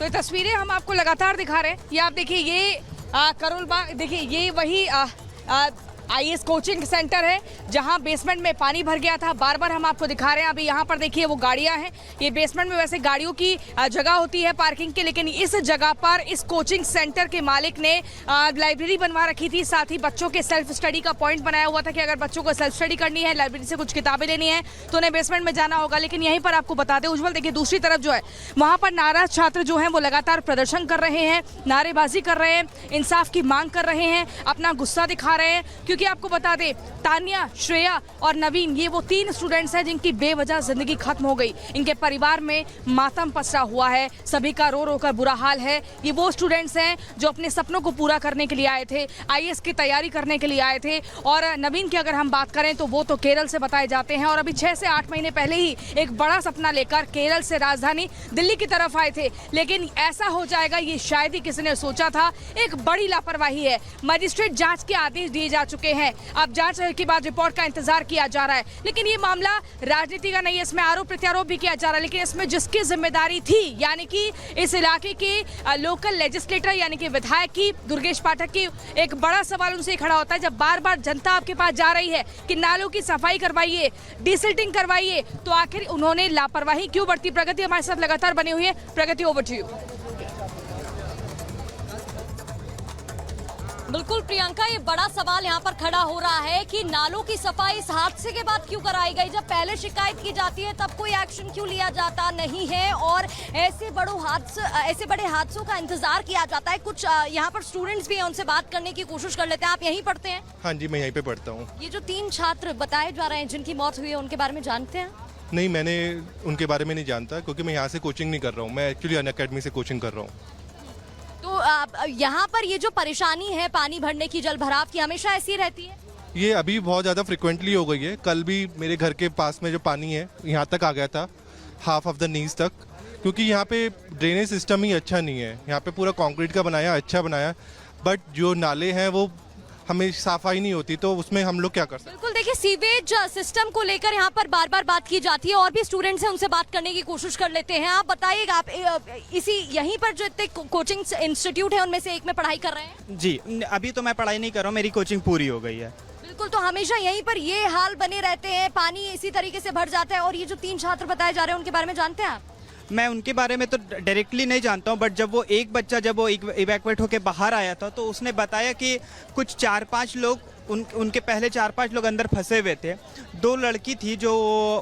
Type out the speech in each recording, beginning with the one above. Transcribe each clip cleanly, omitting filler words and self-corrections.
तो ये तस्वीरें हम आपको लगातार दिखा रहे हैं। ये आप देखिए, ये करोल बाग, देखिए ये वही IAS कोचिंग सेंटर है जहां बेसमेंट में पानी भर गया था। बार बार हम आपको दिखा रहे हैं। अभी यहाँ पर देखिए वो गाड़ियां हैं। ये बेसमेंट में वैसे गाड़ियों की जगह होती है पार्किंग की, लेकिन इस जगह पर इस कोचिंग सेंटर के मालिक ने लाइब्रेरी बनवा रखी थी। साथ ही बच्चों के सेल्फ स्टडी का पॉइंट बनाया हुआ था कि अगर बच्चों को सेल्फ स्टडी करनी है, लाइब्रेरी से कुछ किताबें लेनी है तो उन्हें बेसमेंट में जाना होगा। लेकिन यहीं पर आपको बता दें उज्जवल, देखिए दूसरी तरफ जो है वहाँ पर नाराज छात्र जो हैं वो लगातार प्रदर्शन कर रहे हैं, नारेबाजी कर रहे हैं, इंसाफ की मांग कर रहे हैं, अपना गुस्सा दिखा रहे हैं। क्योंकि आपको बता दें, तानिया, श्रेया और नवीन, ये वो 3 स्टूडेंट्स हैं जिनकी बेवजह जिंदगी खत्म हो गई। इनके परिवार में मातम पसरा हुआ है, सभी का रो रो कर बुरा हाल है। ये वो स्टूडेंट्स हैं जो अपने सपनों को पूरा करने के लिए आए थे, IAS की तैयारी करने के लिए आए थे। और नवीन की अगर हम बात करें तो वो तो केरल से बताए जाते हैं और अभी 6 से 8 महीने पहले ही एक बड़ा सपना लेकर केरल से राजधानी दिल्ली की तरफ आए थे। लेकिन ऐसा हो जाएगा ये शायद ही किसी ने सोचा था। एक बड़ी लापरवाही है। मजिस्ट्रेट जांच के आदेश दिए जा चुके हैं। अब जांच के बाद रिपोर्ट का इंतजार किया जा रहा है। लेकिन ये मामला राजनीति का नहीं है, इसमें आरोप प्रत्यारोप भी किया जा रहा है। लेकिन इसमें जिसकी जिम्मेदारी थी, यानी कि इस इलाके के लोकल लेजिस्लेटर यानी कि विधायक की, दुर्गेश पाठक की, एक बड़ा सवाल उनसे खड़ा होता है। जब बार बार जनता आपके पास जा रही है कि नालों की सफाई करवाइए, डिसिल्टिंग करवाइए, तो आखिर उन्होंने लापरवाही क्यों बरती? प्रगति हमारे साथ लगातार बनी हुई है। प्रगति, ओवर टू यू। बिल्कुल प्रियंका, ये बड़ा सवाल यहाँ पर खड़ा हो रहा है कि नालों की सफाई इस हादसे के बाद क्यों कराई गई? जब पहले शिकायत की जाती है तब कोई एक्शन क्यों लिया जाता नहीं है और ऐसे बड़े हादसों का इंतजार किया जाता है? कुछ यहाँ पर स्टूडेंट्स भी हैं, उनसे बात करने की कोशिश कर लेते हैं। आप यहीं पढ़ते हैं? हाँ जी, मैं यहीं पे पढ़ता हूँ। ये जो 3 छात्र बताए जा रहे हैं जिनकी मौत हुई है, उनके बारे में जानते हैं? नहीं, मैंने उनके बारे में नहीं जानता क्योंकि मैं यहाँ से कोचिंग नहीं कर रहा हूँ। मैं एक्चुअली अनअकैडमी से कोचिंग कर रहा हूँ। तो यहाँ पर ये जो परेशानी है पानी भरने की, जल भराव की, हमेशा ऐसी रहती है? ये अभी बहुत ज़्यादा फ्रिक्वेंटली हो गई है। कल भी मेरे घर के पास में जो पानी है यहाँ तक आ गया था, हाफ ऑफ द नीज तक, क्योंकि यहाँ पे ड्रेनेज सिस्टम ही अच्छा नहीं है। यहाँ पे पूरा कंक्रीट का बनाया, अच्छा बनाया, बट जो नाले हैं वो हमें सफाई नहीं होती, तो उसमें हम लोग क्या कर सकते हैं? बिल्कुल, देखिए सीवेज सिस्टम को लेकर यहाँ पर बार बार बात की जाती है और भी स्टूडेंट्स हैं, उनसे बात करने की कोशिश कर लेते हैं। आप बताइएगा, आप इसी यहीं पर जो इतने कोचिंग इंस्टीट्यूट है उनमें से एक में पढ़ाई कर रहे हैं? जी, अभी तो मैं पढ़ाई नहीं कर रहा हूँ, मेरी कोचिंग पूरी हो गई है। बिल्कुल, तो हमेशा यहीं पर ये हाल बने रहते हैं, पानी इसी तरीके से भर जाता है। और ये जो 3 छात्र बताए जा रहे हैं उनके बारे में जानते हैं आप? मैं उनके बारे में तो डायरेक्टली नहीं जानता हूं, बट जब वो एक बच्चा जब वो इवैक्यूएट होकर बाहर आया था तो उसने बताया कि कुछ 4-5 लोग उनके पहले 4-5 लोग अंदर फंसे हुए थे। 2 लड़की थी जो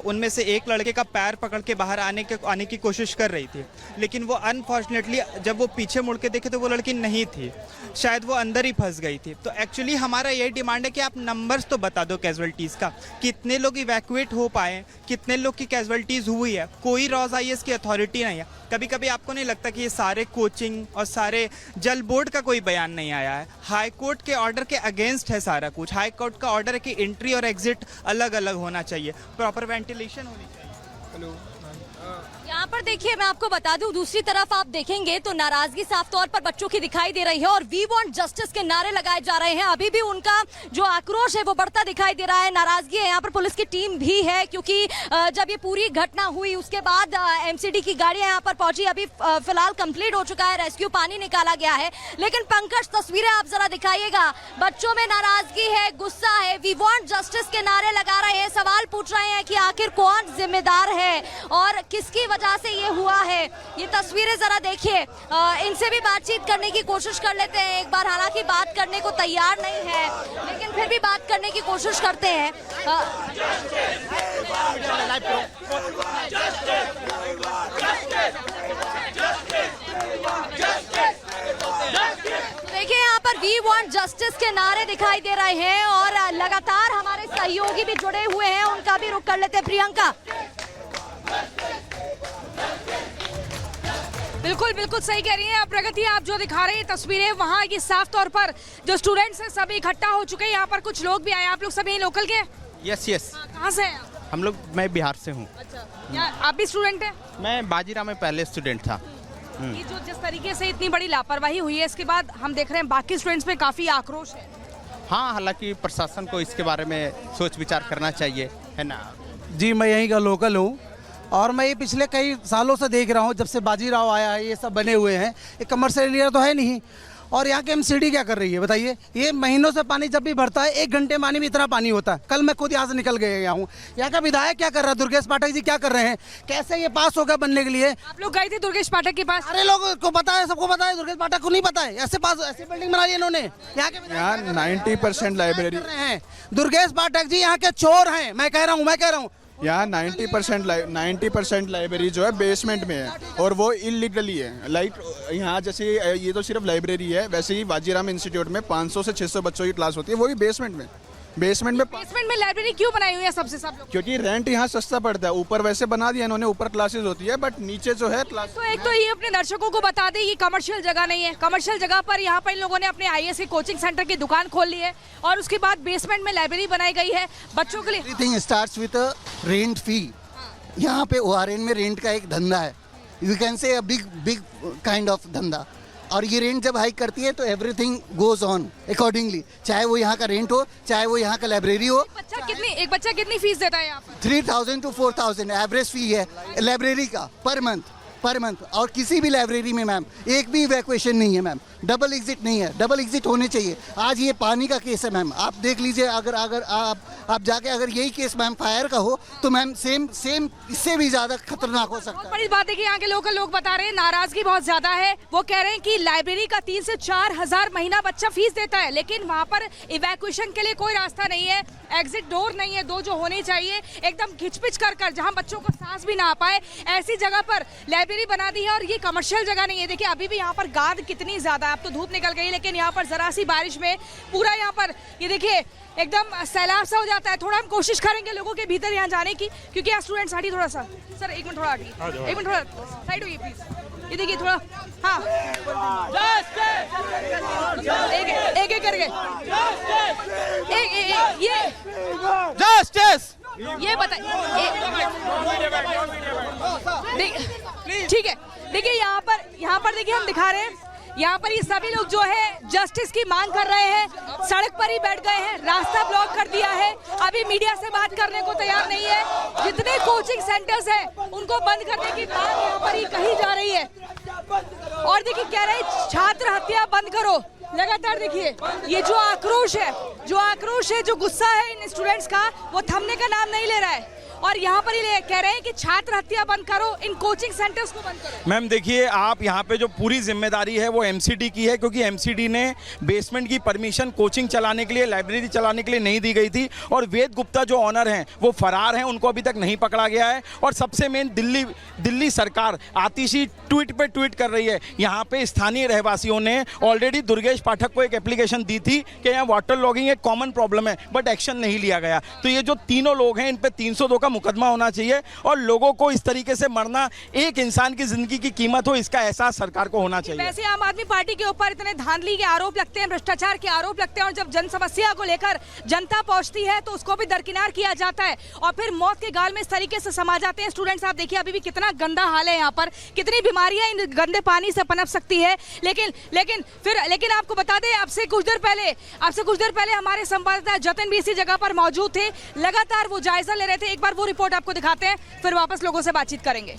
उनमें से एक लड़के का पैर पकड़ के बाहर आने की कोशिश कर रही थी, लेकिन वो अनफॉर्चुनेटली जब वो पीछे मुड़ के देखे तो वो लड़की नहीं थी, शायद वो अंदर ही फंस गई थी। तो एक्चुअली हमारा यही डिमांड है कि आप नंबर्स तो बता दो कैजुअलिटीज़ का, कितने लोग इवैक्यूएट हो पाए, कितने लोग की कैजुअलिटीज़ हुई है। कोई रॉज IAS की अथॉरिटी नहीं है। कभी कभी आपको नहीं लगता कि ये सारे कोचिंग और सारे जल बोर्ड का कोई बयान नहीं आया है? हाई कोर्ट के ऑर्डर के अगेंस्ट है सारा कुछ। हाई कोर्ट का ऑर्डर है कि एंट्री और एग्जिट अलग अलग होना चाहिए, प्रॉपर वेंटिलेशन होनी चाहिए। हेलो, यहाँ पर देखिए, मैं आपको बता दूं, दूसरी तरफ आप देखेंगे तो नाराजगी साफ तौर पर बच्चों की दिखाई दे रही है और वी वांट जस्टिस के नारे लगाए जा रहे हैं। अभी भी उनका जो आक्रोश है वो बढ़ता दिखाई दे रहा है, नाराजगी है। यहाँ पर पुलिस की टीम भी है क्योंकि जब ये पूरी घटना हुई उसके बाद MCD की गाड़ियां यहाँ पर पहुंची। अभी फिलहाल कंप्लीट हो चुका है रेस्क्यू, पानी निकाला गया है। लेकिन पंकज, तस्वीरें आप जरा दिखाइएगा, बच्चों में नाराजगी है, गुस्सा है, वी वांट जस्टिस के नारे लगा रहे हैं, सवाल पूछ रहे हैं कि आखिर कौन जिम्मेदार है और किसकी वजह से ये हुआ है। ये तस्वीरें जरा देखिए, इनसे भी बातचीत करने की कोशिश कर लेते हैं एक बार। हालांकि बात करने को तैयार नहीं है, लेकिन फिर भी बात करने की कोशिश करते हैं। देखिए, यहाँ पर वी वांट जस्टिस के नारे दिखाई दे रहे हैं और लगातार हमारे सहयोगी भी जुड़े हुए हैं, उनका भी रुख कर लेते हैं। प्रियंका, बिल्कुल बिल्कुल सही कह रही हैं आप प्रगति। आप जो दिखा रहे हैं तस्वीरें, वहाँ की साफ तौर पर जो स्टूडेंट्स हैं सभी इकट्ठा हो चुके हैं। यहाँ पर कुछ लोग भी आए। आप लोग सभी लोकल के? Yes yes. कहाँ से हैं? हम लोग, मैं बिहार से हूँ। अच्छा, क्या आप भी स्टूडेंट हैं? मैं बाजीराव में पहले स्टूडेंट था। ये जो जिस तरीके से इतनी बड़ी लापरवाही हुई है, इसके बाद हम देख रहे हैं बाकी स्टूडेंट्स में काफी आक्रोश है। हाँ, हालांकि प्रशासन को इसके बारे में सोच विचार करना चाहिए, है ना? जी, मैं यहीं का लोकल हूँ और मैं ये पिछले कई सालों से देख रहा हूँ, जब से बाजीराव आया है ये सब बने हुए हैं। ये कमर्शियल एरिया तो है नहीं। और यहाँ के एमसीडी क्या कर रही है बताइए? ये महीनों से पानी जब भी भरता है 1 घंटे पानी में इतना पानी होता है। कल मैं खुद यहाँ से निकल गया हूँ। यहाँ का विधायक क्या कर रहा है? दुर्गेश पाठक जी क्या कर रहे हैं? कैसे ये पास होगा बनने के लिए? आप लोग गए थे दुर्गेश पाठक के पास? अरे लोगों को पता है, सबको पता है, दुर्गेश पाठक को नहीं पता है? ऐसे पास ऐसी बिल्डिंग बनाई है इन्होंने। यहाँ के यहाँ 90% लाइब्रेरी कर रहे हैं। दुर्गेश पाठक जी यहाँ के चोर हैं। मैं कह रहा हूँ यहाँ 90% लाइब्रेरी जो है बेसमेंट में है और वो इलीगली है। लाइक यहाँ जैसे ये तो सिर्फ लाइब्रेरी है, वैसे ही वाजीराम इंस्टीट्यूट में 500 से 600 बच्चों की क्लास होती है, वो भी बेसमेंट में। बेसमेंट में लाइब्रेरी क्यों बनाई हुई है सबसे सब लोग? क्योंकि रेंट यहाँ सस्ता पड़ता है। ऊपर वैसे बना दिया इन्होंने, ऊपर क्लासेस होती है, बट नीचे जो है क्लास। तो एक तो ये अपने दर्शकों को बता दें, ये कमर्शियल जगह नहीं है। कमर्शियल जगह पर यहाँ पर इन लोगों ने अपने आईएएस के कोचिंग सेंटर की दुकान खोल ली है और उसके बाद बेसमेंट में लाइब्रेरी बनाई गई है बच्चों के लिए। Everything starts with a rent fee. यहाँ पे ओआरएन में रेंट का एक धंधा है, you can say a big kind of धंधा। और ये रेंट जब हाइक करती है तो एवरीथिंग गोज ऑन अकॉर्डिंगली, चाहे वो यहाँ का रेंट हो, चाहे वो यहाँ का लाइब्रेरी हो। एक बच्चा कितनी फीस देता है यहाँ पर? 3000 to 4000 एवरेज फी है लाइब्रेरी का पर मंथ। और किसी भी लाइब्रेरी में मैम एक भी इवैक्यूएशन नहीं है मैम, डबल एग्जिट नहीं है। डबल एग्जिट होने चाहिए। आज ये पानी का केस है मैम, आप देख लीजिए। अगर आप जाके अगर यही केस मैम फायर का हो तो मैम सेम इससे भी ज़्यादा खतरनाक हो सकता बहुत है। बड़ी बात है कि यहाँ के लोकल लोग बता रहे हैं नाराजगी बहुत ज्यादा है। वो कह रहे हैं कि लाइब्रेरी का 3 से 4 हजार महीना बच्चा फीस देता है, लेकिन वहाँ पर इवैक्यूएशन के लिए कोई रास्ता नहीं है, एग्जिट डोर नहीं है। दो जो होने चाहिए एकदम खिचपिच कर जहाँ बच्चों को सांस भी ना आ पाए, ऐसी जगह पर लाइब्रेरी बना दी है। और ये कमर्शियल जगह नहीं है। देखिए अभी भी यहाँ पर गाद कितनी ज्यादा है। अब तो धूप निकल गई, लेकिन यहाँ पर जरा सी बारिश में पूरा यहाँ पर ये देखिए एकदम सैलाब सा हो जाता है। थोड़ा हम कोशिश करेंगे लोगों के भीतर यहाँ जाने की, क्योंकि यहाँ स्टूडेंट्स हटिए थोड़ा सा। सर 1 मिनट थोड़ा हटिए, 1 मिनट थोड़ा साइड होइए प्लीज। ये देखिए थोड़ा, हाँ एक करके ये जस्टिस ये बताइए। ठीक है, देखिए यहाँ पर देखिए हम दिखा रहे हैं, यहाँ पर ये सभी लोग जो है जस्टिस की मांग कर रहे हैं, सड़क पर ही बैठ गए हैं, रास्ता ब्लॉक कर दिया है। अभी मीडिया से बात करने को तैयार नहीं है। जितने कोचिंग सेंटर्स हैं उनको बंद करने की बात यहाँ पर ही कही जा रही है। और देखिए कह रहे हैं छात्र हत्या बंद करो। लगातार देखिए ये जो आक्रोश है, जो गुस्सा है इन स्टूडेंट्स का, वो थमने का नाम नहीं ले रहा है। और यहाँ पर ही कह रहे हैं कि छात्र हत्या बंद करो, इन कोचिंग सेंटर्स को बंद करो। मैम देखिए, आप यहाँ पे जो पूरी जिम्मेदारी है वो एमसीडी की है, क्योंकि एमसीडी ने बेसमेंट की परमिशन कोचिंग चलाने के लिए, लाइब्रेरी चलाने के लिए नहीं दी गई थी। और वेद गुप्ता जो ऑनर हैं वो फरार हैं, उनको अभी तक नहीं पकड़ा गया है। और सबसे मेन दिल्ली सरकार आतिशी ट्वीट पे ट्वीट कर रही है। यहाँ पे स्थानीय रहवासियों ने ऑलरेडी दुर्गेश पाठक को एक एप्लीकेशन दी थी कि यहाँ वाटर लॉगिंग एक कॉमन प्रॉब्लम है, बट एक्शन नहीं लिया गया। तो ये जो तीनों लोग हैं इन पे 302 का मुकदमा होना चाहिए। और लोगों को इस तरीके से मरना, एक इंसान की जिंदगी की कीमत हो, इसका एहसास सरकार को होना चाहिए। वैसे आम आदमी पार्टी के ऊपर इतने धांधली के आरोप लगते हैं, भ्रष्टाचार के आरोप लगते हैं, और जब जन समस्या को लेकर जनता पहुंचती है तो उसको भी दरकिनार किया जाता है और फिर मौत के गाल में इस तरीके से समा जाते हैं स्टूडेंट्स। आप देखिए अभी भी कितना गंदा हाल है यहाँ पर, कितनी बीमारियां इन गंदे पानी से पनप सकती है। लेकिन आपको बता दें, आपसे कुछ देर पहले हमारे संवाददाता जतिन भी इसी जगह पर मौजूद थे, लगातार वो जायजा ले रहे थे। एक बार वो रिपोर्ट आपको दिखाते हैं, फिर वापस लोगों से बातचीत करेंगे।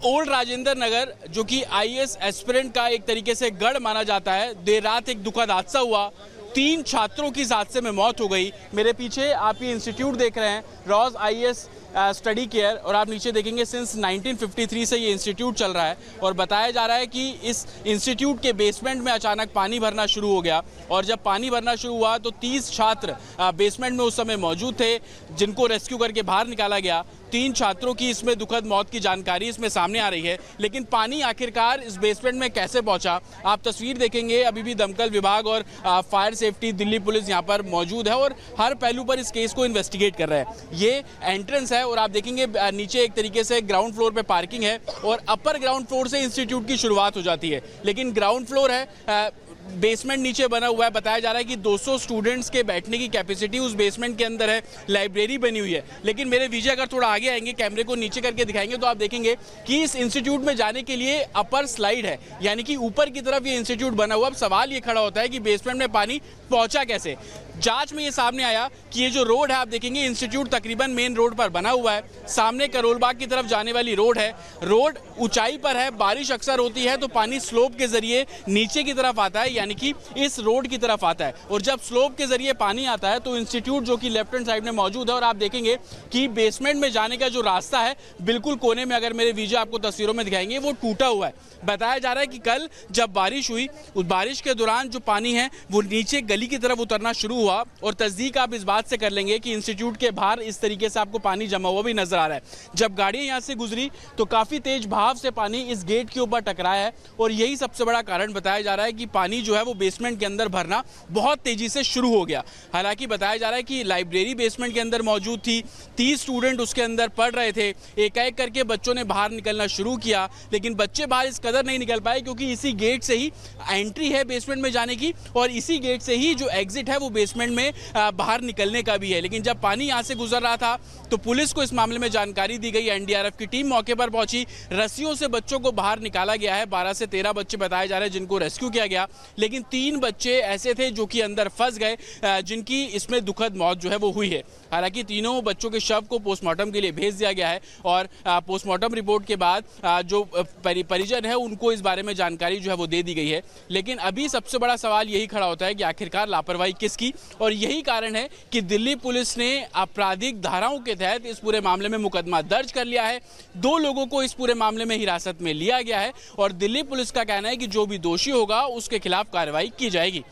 ओल्ड राजेंद्र नगर, जो कि आईएएस एस्पिरेंट का एक तरीके से गढ़ माना जाता है, देर रात एक दुखद हादसा हुआ। 3 छात्रों की इस हादसे में मौत हो गई। मेरे पीछे आप ये इंस्टीट्यूट देख रहे हैं, रॉज आईएएस स्टडी केयर, और आप नीचे देखेंगे सिंस 1953 से ये इंस्टीट्यूट चल रहा है। और बताया जा रहा है कि इस इंस्टीट्यूट के बेसमेंट में अचानक पानी भरना शुरू हो गया, और जब पानी भरना शुरू हुआ तो 30 छात्र बेसमेंट में उस समय मौजूद थे, जिनको रेस्क्यू करके बाहर निकाला गया। 3 छात्रों की इसमें दुखद मौत की जानकारी इसमें सामने आ रही है। लेकिन पानी आखिरकार इस बेसमेंट में कैसे पहुंचा, आप तस्वीर देखेंगे, अभी भी दमकल विभाग और फायर सेफ्टी, दिल्ली पुलिस यहाँ पर मौजूद है और हर पहलू पर इस केस को इन्वेस्टिगेट कर रहे हैं। ये एंट्रेंस है और आप देखेंगे नीचे एक तरीके से ग्राउंड फ्लोर पे पार्किंग है और अपर ग्राउंड फ्लोर से इंस्टीट्यूट की शुरुआत हो जाती है। लेकिन ग्राउंड फ्लोर है, बेसमेंट नीचे बना हुआ है। बताया जा रहा है कि 200 स्टूडेंट्स के बैठने की कैपेसिटी उस बेसमेंट के अंदर है, लाइब्रेरी बनी हुई है। लेकिन मेरे विजय अगर थोड़ा आगे आएंगे, कैमरे को नीचे करके दिखाएंगे, तो आप देखेंगे कि इस इंस्टीट्यूट में जाने के लिए अपर स्लाइड है, यानी कि ऊपर की तरफ ये इंस्टीट्यूट बना हुआ। अब सवाल ये खड़ा होता है कि बेसमेंट में पानी पहुंचा कैसे। जांच में ये सामने आया कि ये जो रोड है आप देखेंगे इंस्टीट्यूट तकरीबन मेन रोड पर बना हुआ है, सामने करोल बाग की तरफ जाने वाली रोड है, रोड ऊंचाई पर है, बारिश अक्सर होती है तो पानी स्लोप के जरिए नीचे की तरफ आता है, यानी कि इस रोड की तरफ आता है, और जब स्लोप के जरिए पानी आता है तो इंस्टीट्यूट जो कि लेफ्ट हैंड साइड में मौजूद है, और आप देखेंगे कि बेसमेंट में जाने का जो रास्ता है बिल्कुल कोने में, अगर मेरे वीडियो आपको तस्वीरों में दिखाएंगे, वो टूटा हुआ है। बताया जा रहा है कि कल जब बारिश हुई उस बारिश के दौरान जो पानी है वो नीचे गली की तरफ उतरना शुरू हुआ, और तस्दीक आप इस बात से कर लेंगे कि इंस्टीट्यूट के बाहर इस तरीके से आपको पानी जमा हुआ भी नजर आ रहा है। जब गाड़ियां यहां से गुजरी तो काफी तेज बहाव से पानी इस गेट के ऊपर टकराया है, और यही सबसे बड़ा कारण बताया जा रहा है कि पानी जो है वो बेसमेंट के अंदर भरना बहुत तेजी से शुरू हो गया। हालांकि बताया जा रहा है कि लाइब्रेरी बेसमेंट के अंदर मौजूद थी, 30 स्टूडेंट उसके अंदर पढ़ रहे थे, एक एक करके बच्चों ने बाहर निकलना शुरू किया, लेकिन बच्चे बाहर इस कदर नहीं निकल पाए क्योंकि इसी गेट से ही एंट्री है बेसमेंट में जाने की, और इसी गेट से ही जो एग्जिट है वो बेसमेंट में बाहर निकलने का भी है। लेकिन जब पानी यहाँ से गुजर रहा था तो पुलिस को इस मामले में जानकारी दी गई, एनडीआरएफ की टीम मौके पर पहुंची, रस्सियों से बच्चों को बाहर निकाला गया है। 12 से 13 बच्चे बताए जा रहे हैं जिनको रेस्क्यू किया गया, लेकिन 3 बच्चे ऐसे थे जो कि अंदर फंस गए, जिनकी इसमें दुखद मौत जो है वो हुई है। हालांकि तीनों बच्चों के शव को पोस्टमार्टम के लिए भेज दिया गया है, और पोस्टमार्टम रिपोर्ट के बाद जो परिजन है उनको इस बारे में जानकारी जो है वो दे दी गई है। लेकिन अभी सबसे बड़ा सवाल यही खड़ा होता है कि आखिरकार लापरवाही किसकी, और यही कारण है कि दिल्ली पुलिस ने आपराधिक धाराओं के तहत इस पूरे मामले में मुकदमा दर्ज कर लिया है। 2 लोगों को इस पूरे मामले में हिरासत में लिया गया है, और दिल्ली पुलिस का कहना है कि जो भी दोषी होगा उसके खिलाफ कार्रवाई की जाएगी।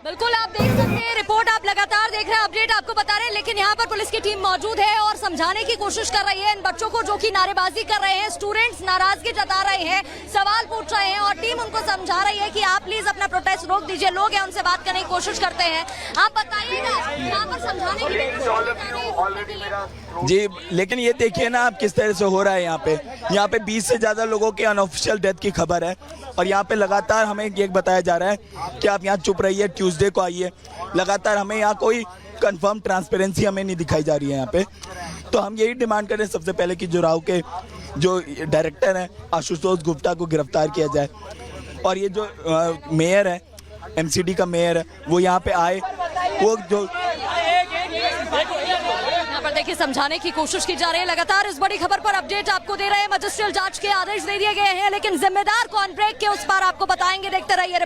बिल्कुल आप देख सकते हैं, रिपोर्ट आप लगातार देख रहे हैं, अपडेट आपको बता रहे हैं, लेकिन यहाँ पर पुलिस की टीम मौजूद है और समझाने की कोशिश कर रही है इन बच्चों को जो कि नारेबाजी कर रहे हैं, स्टूडेंट्स नाराजगी जता रहे हैं, सवाल पूछ रहे हैं, और टीम उनको समझा रही है कि आप प्लीज अपना प्रोटेस्ट रोक दीजिए। लोग हैं उनसे बात करने की कोशिश करते हैं, आप बताइएगा यहाँ पर समझाने की जी। लेकिन ये देखिए ना आप किस तरह से हो रहा है यहाँ पे 20 से ज्यादा लोगों की अनऑफिशियल डेथ की खबर है, और यहाँ पे लगातार हमें ये बताया जा रहा है कि आप यहाँ चुप रहिए, ट्यूसडे को आइए। लगातार हमें यहाँ कोई कंफर्म ट्रांसपेरेंसी हमें नहीं दिखाई जा रही है यहाँ पे। तो हम यही डिमांड कर रहे हैं सबसे पहले कि जुराव के जो डायरेक्टर हैं आशुतोष गुप्ता को गिरफ्तार किया जाए, और ये जो मेयर है, एमसीडी का मेयर है, वो यहाँ पे आए, वो जो देखिए समझाने की कोशिश की जा रही है। लगातार इस बड़ी खबर पर अपडेट आपको दे रहे हैं, मजिस्ट्रियल जांच के आदेश दे दिए गए हैं, लेकिन जिम्मेदार कौन, ब्रेक के उस पार आपको बताएंगे। देखते रहिए।